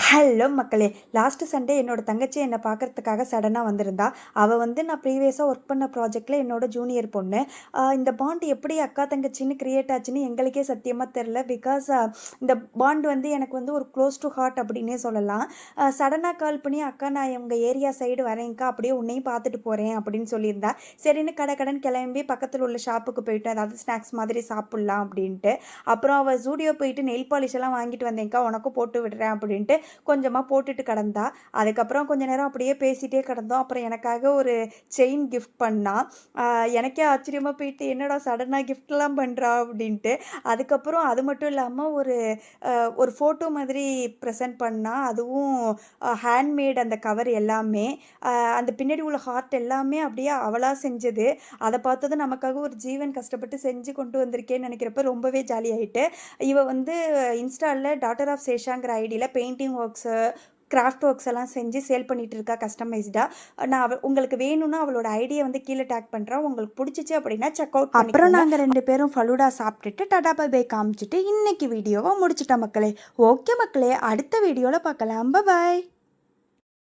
Hello மக்களே! Last Sunday என்னோட தங்கச்சி என்ன பார்க்கறதுக்காக சடனா வந்திருந்தா. அவ வந்து நான் ப்ரீவியஸா ஒர்க் பண்ண ப்ராஜெக்ட்ல என்னோட ஜூனியர் பொண்ணு. இந்த பாண்ட் எப்படி அக்கா, தங்கச்சின்னு கிரியேட் ஆச்சுன்னு எங்களுக்கே சத்தியமா தெரியல. பிகாஸ் இந்த பாண்ட் வந்து எனக்கு வந்து ஒரு க்ளோஸ் டூ ஹார்ட் அப்படின்னே சொல்லலாம். சடனா கால் பண்ணி, "அக்கா நான் உங்க ஏரியா சைடு வரேன்க்கா, அப்படியே உன்னையும் பார்த்துட்டு போறேன்" அப்படின்னு சொல்லியிருந்தா. சரின்னு கடகடன்னு கிளம்பி பக்கத்துல உள்ள ஷாப்புக்கு போயிட்டோம். ஏதாவது ஸ்நாக்ஸ் மாதிரி சாப்பிடலாம் அப்படின்ட்டு. அப்புறம் அவ ஜூடியோ போயிட்டு நெயில் பாலிஷ் எல்லாம் வாங்கிட்டு வந்தேன்க்கா, உனக்கும் போட்டு விடுறேன் அப்படின்ட்டு கொஞ்சமாக போட்டுட்டு கிடந்தா. அதுக்கப்புறம் கொஞ்ச நேரம் அப்படியே பேசிகிட்டே கிடந்தோம். அப்புறம் எனக்காக ஒரு செயின் கிஃப்ட் பண்ணா. எனக்கே ஆச்சரியமாக போயிட்டு, என்னடா சடனாக கிஃப்ட்லாம் பண்ணுறா அப்படின்ட்டு. அதுக்கப்புறம் அது மட்டும் இல்லாமல் ஒரு ஃபோட்டோ மாதிரி ப்ரெசென்ட் பண்ணா. அதுவும் ஹேண்ட்மேட் அந்த கவர் எல்லாமே. அந்த பின்னாடி உள்ள ஹார்ட் எல்லாமே அப்படியே அவளாக செஞ்சது. அதை பார்த்தது நமக்காக ஒரு ஜீவன் கஷ்டப்பட்டு செஞ்சு கொண்டு வந்திருக்கேன்னு நினைக்கிறப்ப ரொம்பவே ஜாலியாயிட்டு. இவ வந்து இன்ஸ்டாவில் டாட்டர் ஆஃப் சேஷாங்கிற ஐடியில் பெயிண்டிங் ஒர்க்ஸு, கிராஃப்ட் ஒர்க்ஸ் எல்லாம் செஞ்சு சேல் பண்ணிட்டு இருக்கா கஸ்டமைஸ்டா. நான் உங்களுக்கு வேணும்னா அவளோட ஐடியை வந்து கீழே டேக் பண்ணுறேன். உங்களுக்கு பிடிச்சிச்சு அப்படின்னா செக் அவுட் பண்ணிக்கோங்க. அப்புறம் நாங்கள் 2 பேரும் ஃபலூடா சாப்பிட்டுட்டு டாடா பை பை காமிச்சிட்டு இன்னைக்கு வீடியோவை முடிச்சிட்டோம் மக்களே. ஓகே மக்களே, அடுத்த வீடியோவில் பார்க்கலாம். பாய்.